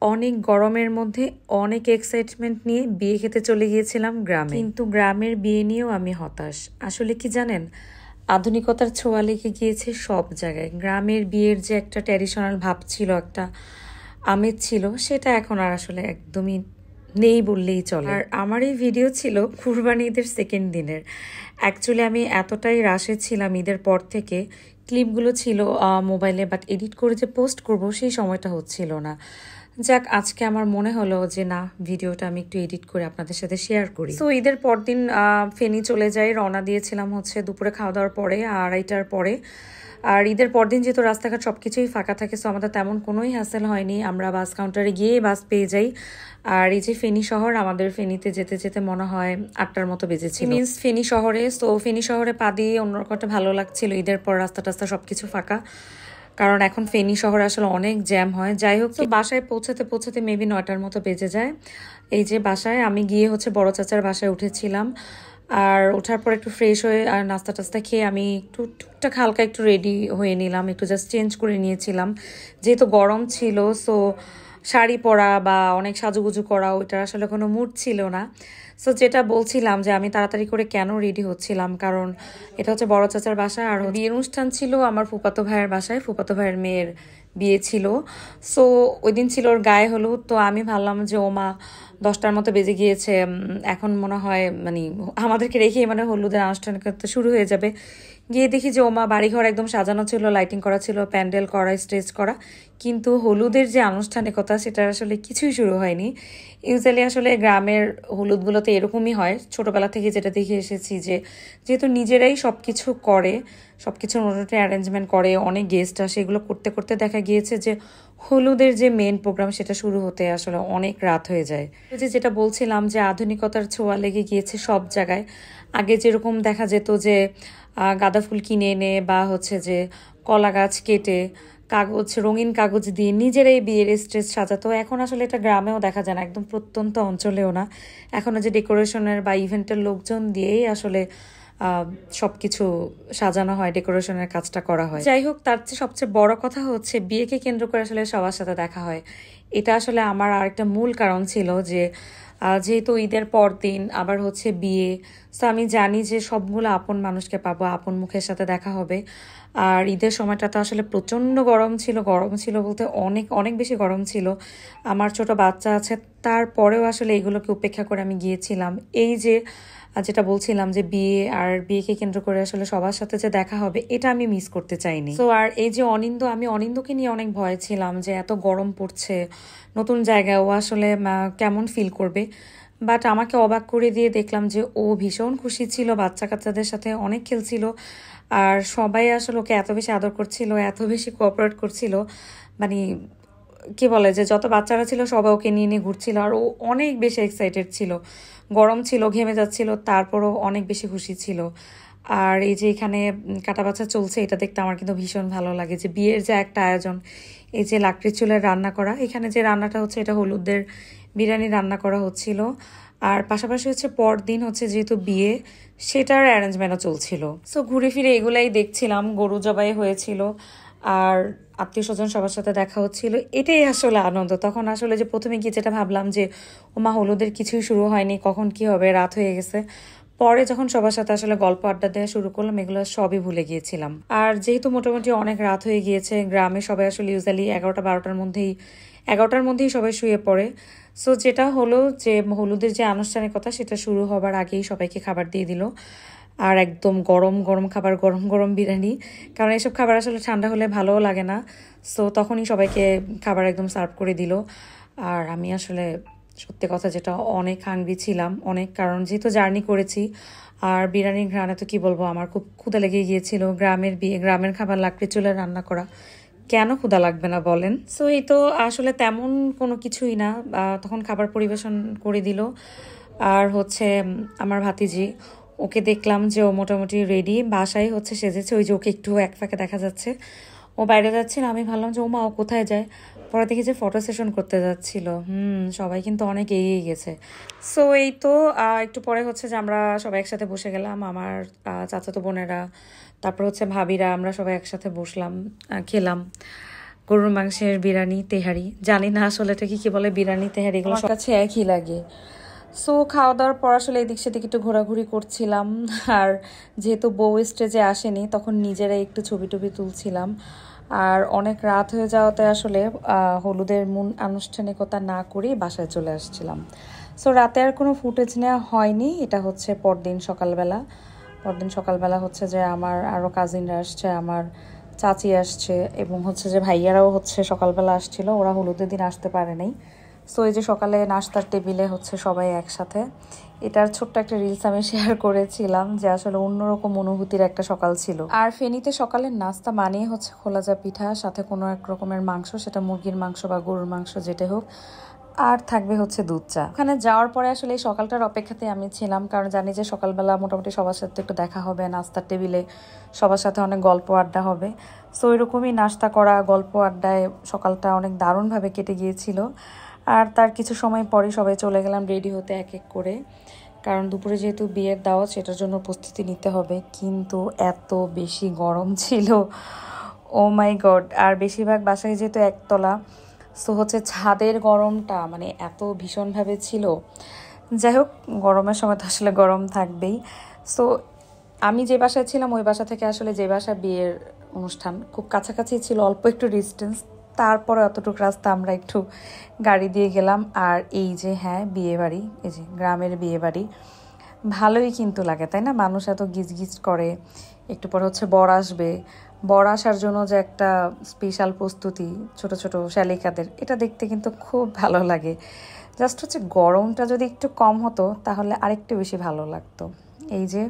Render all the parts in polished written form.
অনেক গরমের মধ্যে অনেক এক্সাইটমেন্ট নিয়ে বিয়ে খেতে চলে গিয়েছিলাম গ্রামে, কিন্তু গ্রামের বিয়ে নিয়েও আমি হতাশ। আসলে কি জানেন, আধুনিকতার ছোঁয়া লেগে গিয়েছে সব জায়গায়। গ্রামের বিয়ের যে একটা ট্র্যাডিশনাল ভাব ছিল, একটা আমেজ ছিল, সেটা এখন আর আসলে একদমই নেই বললেই চলে। আর আমার এই ভিডিও ছিল কুরবানি ঈদের সেকেন্ড দিনের। অ্যাকচুয়ালি আমি এতটাই রাশে ছিলাম ঈদের পর থেকে, ক্লিপগুলো ছিল মোবাইলে, বাট এডিট করে যে পোস্ট করব সেই সময়টা হচ্ছিল না। যাক, আজকে আমার মনে হলো যে না, ভিডিওটা আমি একটু এডিট করে আপনাদের সাথে শেয়ার করি। তো ঈদের পরদিন ফেনী চলে যাই, রওনা দিয়েছিলাম হচ্ছে দুপুরে খাওয়া দাওয়ার পরে 2:30টার পরে। আর ঈদের পরদিন যেহেতু রাস্তাঘাট সব কিছুই ফাঁকা থাকে, সো আমাদের তেমন কোনোই হ্যাসেল হয়নি, আমরা বাস কাউন্টারে গিয়ে বাস পেয়ে যাই। আর এই যে ফেনী শহর, আমাদের ফেনীতে যেতে যেতে মনে হয় 8টার মতো বেজেছিল। মিনস ফেনী শহরে, তো ফেনী শহরে পা দিয়ে অন্যরকম একটা ভালো লাগছিল। ঈদের পর রাস্তা টাস্তা সবকিছু ফাঁকা, কারণ এখন ফেনী শহরে আসলে অনেক জ্যাম হয়। যাই হোক, তো বাসায় পৌঁছাতে পৌঁছাতে মেবি 9টার মতো বেজে যায়। এই যে বাসায় আমি গিয়ে হচ্ছে বড় চাচার বাসায় উঠেছিলাম। আর ওঠার পর একটু ফ্রেশ হয়ে আর নাস্তা টাস্তা খেয়ে আমি একটু টুকটাক হালকা একটু রেডি হয়ে নিলাম, একটু জাস্ট চেঞ্জ করে নিয়েছিলাম যেহেতু গরম ছিল। সো শাড়ি পরা বা অনেক সাজুগুজু করা, ওইটার আসলে কোনো মুড ছিল না। সো যেটা বলছিলাম যে আমি তাড়াতাড়ি করে কেন রেডি হচ্ছিলাম, কারণ এটা হচ্ছে বড় চাচার বাসা, আর বিয়ের অনুষ্ঠান ছিল আমার ফুফাতো ভাইয়ের বাসায়, ফুফাতো ভাইয়ের মেয়ের বিয়ে ছিল। সো ওই দিন ছিল ওর গায়ে হলুদ। তো আমি ভাবলাম যে ওমা 10টার মতো বেজে গিয়েছে, এখন মনে হয় মানে আমাদেরকে রেখেই মানে হলুদের আনুষ্ঠানিকতা শুরু হয়ে যাবে। গিয়ে দেখি যে ওমা বাড়িঘর একদম সাজানো ছিল, লাইটিং করা ছিল, প্যান্ডেল করা, স্টেজ করা, কিন্তু হলুদের যে আনুষ্ঠানিকতা সেটা আসলে কিছুই শুরু হয়নি। ইউজুয়ালি আসলে গ্রামের হলুদগুলোতে এরকমই হয়, ছোটবেলা থেকে যেটা দেখে এসেছি, যে যেহেতু নিজেরাই সব কিছু করে, সব কিছুর মোটামুটি অ্যারেঞ্জমেন্ট করে, অনেক গেস্ট আসে, এগুলো করতে করতে দেখা গিয়েছে যে হলুদের যে মেন প্রোগ্রাম সেটা শুরু হতে আসলে অনেক রাত হয়ে যায়। যেটা বলছিলাম যে আধুনিকতার ছোঁয়া লেগে গিয়েছে সব জায়গায়। আগে যেরকম দেখা যেত যে গাঁদা ফুল কিনে এনে বা হচ্ছে যে কলা গাছ কেটে কাগজ, রঙিন কাগজ দিয়ে নিজেরাই বিয়ের স্টেজ সাজাতো, এখন আসলে এটা গ্রামেও দেখা যায় না, একদম প্রত্যন্ত অঞ্চলেও না। এখন যে ডেকোরেশনের বা ইভেন্টের লোকজন দিয়েই আসলে সব কিছু সাজানো হয়, ডেকোরেশনের কাজটা করা হয়। যাই হোক, তার চেয়ে সবচেয়ে বড় কথা হচ্ছে বিয়েকে কেন্দ্র করে আসলে সবার সাথে দেখা হয়। এটা আসলে আমার আরেকটা মূল কারণ ছিল যে যেহেতু ঈদের পর দিন আবার হচ্ছে বিয়ে, তো আমি জানি যে সবগুলো আপন মানুষকে পাবো, আপন মুখের সাথে দেখা হবে। আর ঈদের সময়টা তো আসলে প্রচণ্ড গরম ছিল, গরম ছিল বলতে অনেক অনেক বেশি গরম ছিল। আমার ছোট বাচ্চা আছে, তারপরেও আসলে এগুলোকে উপেক্ষা করে আমি গিয়েছিলাম। এই যে যেটা বলছিলাম যে বিয়ে আর বিয়েকে কেন্দ্র করে আসলে সবার সাথে যে দেখা হবে, এটা আমি মিস করতে চাইনি। তো আর এই যে অনিন্দ, আমি অনিন্দকে নিয়ে অনেক ভয় ছিলাম যে এত গরম পড়ছে, নতুন জায়গায় ও আসলে কেমন ফিল করবে। বাট আমাকে অবাক করে দিয়ে দেখলাম যে ও ভীষণ খুশি ছিল, বাচ্চা কাচ্চাদের সাথে অনেক খেলছিল, আর সবাই আসলে ওকে এত বেশি আদর করছিল, এত বেশি কোঅপারেট করছিল। মানে কি বলে যে যত বাচ্চারা ছিল সবাই ওকে নিয়ে নিয়ে ঘুরছিল, আর ও অনেক বেশি এক্সাইটেড ছিল। গরম ছিল, ঘেমে যাচ্ছিল, তারপরও অনেক বেশি খুশি ছিল। আর এই যে এখানে কাটা বাছা চলছে, এটা দেখতে আমার কিন্তু ভীষণ ভালো লাগে, যে বিয়ের যে একটা আয়োজন, এই যে লাকড়ি চুলের রান্না করা, এখানে যে রান্নাটা হচ্ছে এটা হলুদের বিরিয়ানি রান্না করা হচ্ছিল। আর পাশাপাশি হচ্ছে পরদিন হচ্ছে যেহেতু বিয়ে, সেটার অ্যারেঞ্জমেন্টও চলছিল। সো ঘুরে ফিরে এগুলাই দেখছিলাম, গরু জবাই হয়েছিল, আর আত্মীয় স্বজন সবার সাথে দেখা হচ্ছিল, এটাই আসলে আনন্দ। তখন আসলে যে প্রথমে গিয়ে যেটা ভাবলাম যে ওমা হলুদের কিছুই শুরু হয়নি, কখন কি হবে, রাত হয়ে গেছে। পরে যখন সবার সাথে আসলে গল্প আড্ডা দেওয়া শুরু করলাম, এগুলো সবই ভুলে গিয়েছিলাম। আর যেহেতু মোটামুটি অনেক রাত হয়ে গিয়েছে, গ্রামে সবাই আসলে ইউজুয়ালি 11টার মধ্যেই সবাই শুয়ে পড়ে। সো যেটা হলো যে হলুদের যে আনুষ্ঠানিকতা সেটা শুরু হবার আগেই সবাইকে খাবার দিয়ে দিল, আর একদম গরম গরম খাবার, গরম গরম বিরিয়ানি, কারণ এসব খাবার আসলে ঠান্ডা হলে ভালোও লাগে না। সো তখনই সবাইকে খাবার একদম সার্ভ করে দিল। আর আমি আসলে সত্যি কথা যেটা অনেক হাংরি ছিলাম, অনেক, কারণ যেহেতু জার্নি করেছি, আর বিরিয়ানির ঘ্রাণে তো কি বলবো, আমার খুব ক্ষুধা লেগে গিয়েছিল। গ্রামের বিয়ে, গ্রামের খাবার, লাকড়ি চুলে রান্না করা, কেন ক্ষুধা লাগবে না বলেন। সো এই তো আসলে তেমন কোনো কিছুই না, তখন খাবার পরিবেশন করে দিল। আর হচ্ছে আমার ভাতিজি, ওকে দেখলাম যে ও মোটামুটি রেডি, বাসায় হচ্ছে সেজেছে, ওই যে ওকে একটু এক ফাঁকে দেখা যাচ্ছে, ও বাইরে যাচ্ছে না। আমি ভাবলাম যে ও মা ও কোথায় যায়, পরে দেখি যে ফটো সেশন করতে যাচ্ছিল। সবাই কিন্তু অনেক এগিয়ে গেছে। সো এই তো একটু পরে হচ্ছে যে আমরা সবাই একসাথে বসে গেলাম, আমার চাচাতো বোনেরা, তারপর হচ্ছে ভাবিরা, আমরা সবাই একসাথে বসলাম, খেলাম, গরুর মাংসের বিরিয়ানি, তেহারি, জানি না আসলে এটা কি বলে, বিরিয়ানি তেহারি, এগুলো আমার কাছে একই লাগে। সো খাওয়া দাওয়ার পর আসলে এদিক সেদিক একটু ঘোরাঘুরি করছিলাম। আর যেহেতু বউ স্টেজে আসেনি, তখন নিজেরাই একটু ছবি টবি তুলছিলাম। আর অনেক রাত হয়ে যাওয়াতে আসলে হলুদের মূল আনুষ্ঠানিকতা না করেই বাসায় চলে আসছিলাম। সো রাতে আর কোনো ফুটেজ নেওয়া হয়নি। এটা হচ্ছে পরদিন সকালবেলা হচ্ছে যে আমার আরও কাজিনরা আসছে, আমার চাচি আসছে, এবং হচ্ছে যে ভাইয়ারাও হচ্ছে সকালবেলা আসছিল, ওরা হলুদের দিন আসতে পারে নাই। সো এই যে সকালে নাস্তার টেবিলে হচ্ছে সবাই একসাথে, এটার ছোট্ট একটা রিলস আমি শেয়ার করেছিলাম যে আসলে অন্যরকম অনুভূতির একটা সকাল ছিল। আর ফেনীতে সকালের নাস্তা মানেই হচ্ছে খোলাজা পিঠা, সাথে কোনো এক রকমের মাংস, সেটা মুরগির মাংস বা গরুর মাংস যেটা হোক, আর থাকবে হচ্ছে দুধ চা। ওখানে যাওয়ার পরে আসলে এই সকালটার অপেক্ষাতে আমি ছিলাম, কারণ জানি যে সকালবেলা মোটামুটি সবার সাথে একটু দেখা হবে, নাস্তার টেবিলে সবার সাথে অনেক গল্প আড্ডা হবে। সো এরকমই নাস্তা করা, গল্প আড্ডায় সকালটা অনেক দারুণভাবে কেটে গিয়েছিল। আর তার কিছু সময় পরে সবাই চলে গেলাম রেডি হতে এক এক করে, কারণ দুপুরে যেহেতু বিয়ের দাওয়াত, সেটার জন্য প্রস্তুতি নিতে হবে। কিন্তু এত বেশি গরম ছিল, ও মাই গড! আর বেশিরভাগ বাসায় যেহেতু একতলা, সো হচ্ছে ছাদের গরমটা মানে এত ভীষণভাবে ছিল। যাই হোক, গরমের সময় তো আসলে গরম থাকবেই। সো আমি যে বাসায় ছিলাম ওই বাসা থেকে আসলে যে বাসা বিয়ের অনুষ্ঠান খুব কাছাকাছি ছিল, অল্প একটু ডিস্টেন্স, তারপরে অতটুকু রাস্তা আমরা একটু গাড়ি দিয়ে গেলাম। আর এই যে হ্যাঁ, বিয়ে বাড়ি, এই যে গ্রামের বিয়ে বাড়ি, ভালোই কিন্তু লাগে, তাই না? মানুষ এত গিজগিজ করে, একটু পর হচ্ছে বর আসবে, বর আসার জন্য যে একটা স্পেশাল প্রস্তুতি ছোট ছোট শালিকাদের, এটা দেখতে কিন্তু খুব ভালো লাগে। জাস্ট হচ্ছে গরমটা যদি একটু কম হতো তাহলে আরেকটু বেশি ভালো লাগতো। এই যে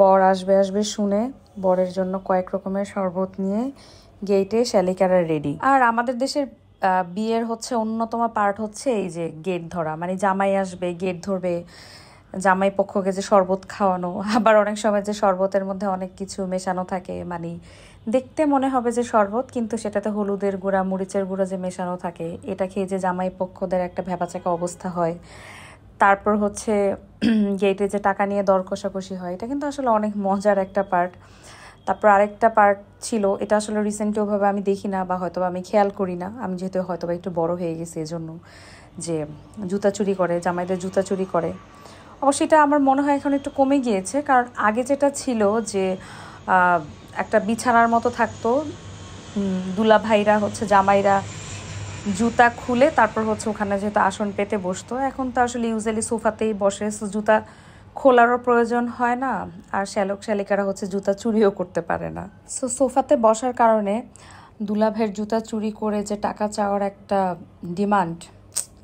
বর আসবে শুনে বরের জন্য কয়েক রকমের শরবত নিয়ে গেটে শালিকারা রেডি। আর আমাদের দেশের বিয়ের হচ্ছে অন্যতম পার্ট হচ্ছে এই যে গেট ধরা, মানে জামাই আসবে, গেট ধরবে, জামাই পক্ষকে যে শরবত খাওয়ানো। আবার অনেক সময় যে শরবতের মধ্যে অনেক কিছু মেশানো থাকে, মানে দেখতে মনে হবে যে শরবত, কিন্তু সেটাতে হলুদের গুঁড়া, মরিচের গুঁড়া যে মেশানো থাকে, এটা খেয়ে যে জামাই পক্ষদের একটা ভ্যাবাচাকা অবস্থা হয়। তারপর হচ্ছে গেটে যে টাকা নিয়ে দর কষাকষি হয়, এটা কিন্তু আসলে অনেক মজার একটা পার্ট। তারপর আরেকটা পার্ট ছিল, এটা আসলে রিসেন্টলি ওভাবে আমি দেখি না, বা হয়তো আমি খেয়াল করি না, আমি যেহেতু হয়তো বা একটু বড় হয়ে গেছি এজন্য, যে জুতা চুরি করে, জামাইদের জুতা চুরি করে। অবশ্যই এটা আমার মনে হয় এখন একটু কমে গিয়েছে, কারণ আগে যেটা ছিল যে একটা বিছানার মতো থাকতো, দুলা ভাইরা হচ্ছে জামাইরা জুতা খুলে তারপর হচ্ছে ওখানে যেহেতু আসন পেতে বসতো। এখন তো আসলে ইউজুয়ালি সোফাতেই বসে, সো জুতা খোলারও প্রয়োজন হয় না, আর শালিকারা হচ্ছে জুতা চুরিও করতে পারে না। সো সোফাতে বসার কারণে দুলাভাইয়ের জুতা চুরি করে যে টাকা চাওয়ার একটা ডিমান্ড,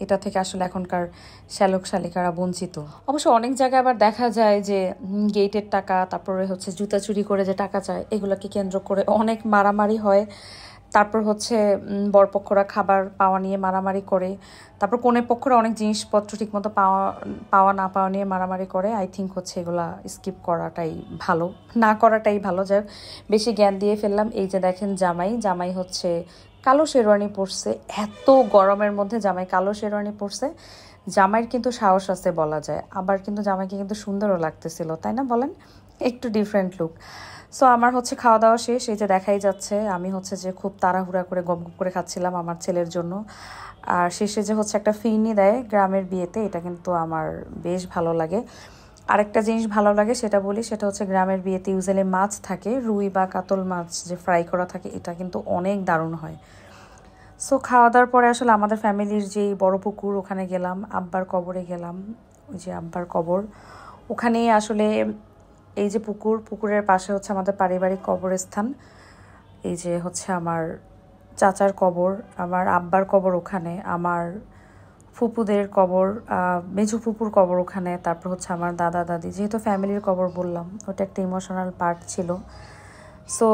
এটা থেকে আসলে এখনকার শালিকারা বঞ্চিত। অবশ্য অনেক জায়গায় আবার দেখা যায় যে গেটের টাকা, তারপরে হচ্ছে জুতা চুরি করে যে টাকা চায়, এগুলোকে কেন্দ্র করে অনেক মারামারি হয়। তারপর হচ্ছে বরপক্ষরা খাবার পাওয়া নিয়ে মারামারি করে, তারপর কনে পক্ষরা অনেক জিনিসপত্র ঠিকমতো পাওয়া না পাওয়া নিয়ে মারামারি করে। আই থিঙ্ক হচ্ছে এগুলা স্কিপ করাটাই ভালো, না করাটাই ভালো। যাই বেশি জ্ঞান দিয়ে ফেললাম। এই যে দেখেন জামাই হচ্ছে কালো শেরওয়ানি পরছে, এত গরমের মধ্যে জামাই কালো শেরওয়ানি পরছে। জামাইয়ের কিন্তু সাহস আছে বলা যায়, আবার কিন্তু জামাইকে কিন্তু সুন্দরও লাগতেছিল, তাই না বলেন? একটু ডিফারেন্ট লুক। সো আমার হচ্ছে খাওয়া দাওয়া শেষ, এই যে দেখাই যাচ্ছে আমি হচ্ছে যে খুব তাড়াহুড়া করে গপ গপ করে খাচ্ছিলাম আমার ছেলের জন্য। আর শেষে যে হচ্ছে একটা ফিরনি দেয় গ্রামের বিয়েতে, এটা কিন্তু আমার বেশ ভালো লাগে। আরেকটা জিনিস ভালো লাগে সেটা বলি, সেটা হচ্ছে গ্রামের বিয়েতে ইউজুয়ালি মাছ থাকে, রুই বা কাতল মাছ যে ফ্রাই করা থাকে, এটা কিন্তু অনেক দারুণ হয়। সো খাওয়া দাওয়ার পরে আসলে আমাদের ফ্যামিলির যেই বড় পুকুর, ওখানে গেলাম, আব্বার কবরে গেলাম। ওই যে আব্বার কবর, ওখানেই আসলে এই যে পুকুরের পাশে হচ্ছে আমাদের পারিবারিক কবরস্থান। এই যে হচ্ছে আমার চাচার কবর, আমার আব্বার কবর ওখানে, আমার ফুপুদের কবর, মেজু ফুপুর কবর ওখানে, তারপর হচ্ছে আমার দাদা দাদি, যেহেতু ফ্যামিলির কবর বললাম, ওটা একটা ইমোশনাল পার্ট ছিল। সো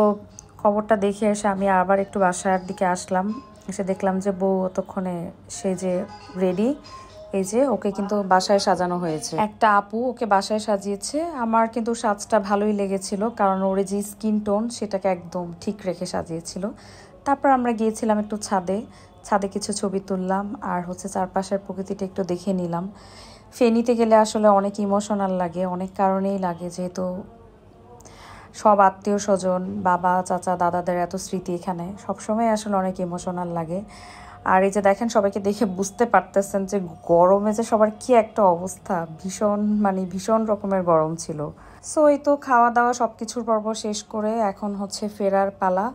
কবরটা দেখে এসে আমি আবার একটু বাসার দিকে আসলাম, এসে দেখলাম যে বউ অতক্ষণে সে যে রেডি, এই যে ওকে কিন্তু বাসায় সাজানো হয়েছে, একটা আপু ওকে বাসায় সাজিয়েছে। আমার কিন্তু সাজটা ভালোই লেগেছিল, কারণ ওর যে স্কিন টোন সেটাকে একদম ঠিক রেখে সাজিয়েছিল। তারপর আমরা গিয়েছিলাম একটু ছাদে কিছু ছবি তুললাম, আর হচ্ছে চারপাশের প্রকৃতিটা একটু দেখে নিলাম। ফেনীতে গেলে আসলে অনেক ইমোশনাল লাগে, অনেক কারণেই লাগে, যেহেতু সব আত্মীয় স্বজন, বাবা চাচা দাদাদের এত স্মৃতি এখানে সবসময় আসলে অনেক ইমোশনাল লাগে। আর এই যে দেখেন, সবাইকে দেখে বুঝতে পারতেছেন যে গরমে যে সবার কি একটা অবস্থা, ভীষণ মানে ভীষণ রকমের গরম ছিল। সো এই তো খাওয়া দাওয়া সব কিছুর পর্ব শেষ করে এখন হচ্ছে ফেরার পালা।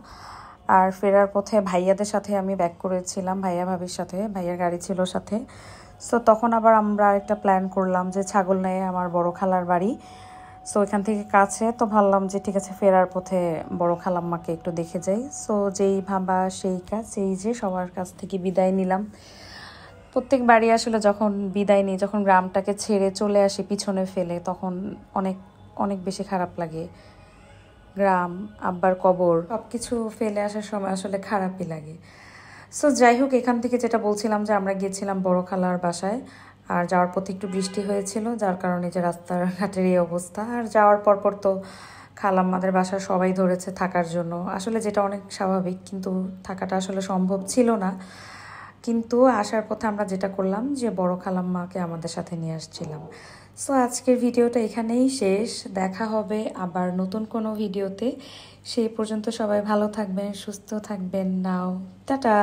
আর ফেরার পথে ভাইয়াদের সাথে আমি ব্যাক করেছিলাম, ভাইয়া ভাবির সাথে, ভাইয়ার গাড়ি ছিল সাথে। সো তখন আবার আমরা একটা প্ল্যান করলাম যে ছাগলনাইয়ে আমার বড় খালার বাড়ি। সো এখান থেকে কাছে, তো ভাবলাম যে ঠিক আছে ফেরার পথে বড় খালাম্মাকে একটু দেখে যাই। সো যেই ভাবা সেই কাজ, সেই যে সবার কাছ থেকে বিদায় নিলাম। প্রত্যেক বাড়ি আসলে যখন বিদায় নিই, যখন গ্রামটাকে ছেড়ে চলে আসি পিছনে ফেলে, তখন অনেক অনেক বেশি খারাপ লাগে। গ্রাম, আব্বার কবর, সব কিছু ফেলে আসার সময় আসলে খারাপই লাগে। সো যাই হোক, এখান থেকে যেটা বলছিলাম যে আমরা গিয়েছিলাম বড় খালার বাসায়। আর যাওয়ার পথে একটু বৃষ্টি হয়েছিল, যার কারণে যে রাস্তাঘাটের এই অবস্থা। আর যাওয়ার পর তো খালাম্মাদের বাসার সবাই ধরেছে থাকার জন্য, আসলে যেটা অনেক স্বাভাবিক, কিন্তু থাকাটা আসলে সম্ভব ছিল না। কিন্তু আসার পথে আমরা যেটা করলাম যে বড় খালাম্মাকে আমাদের সাথে নিয়ে আসছিলাম। সো আজকের ভিডিওটা এখানেই শেষ, দেখা হবে আবার নতুন কোনো ভিডিওতে। সেই পর্যন্ত সবাই ভালো থাকবেন, সুস্থ থাকবেন। নাও টাটা।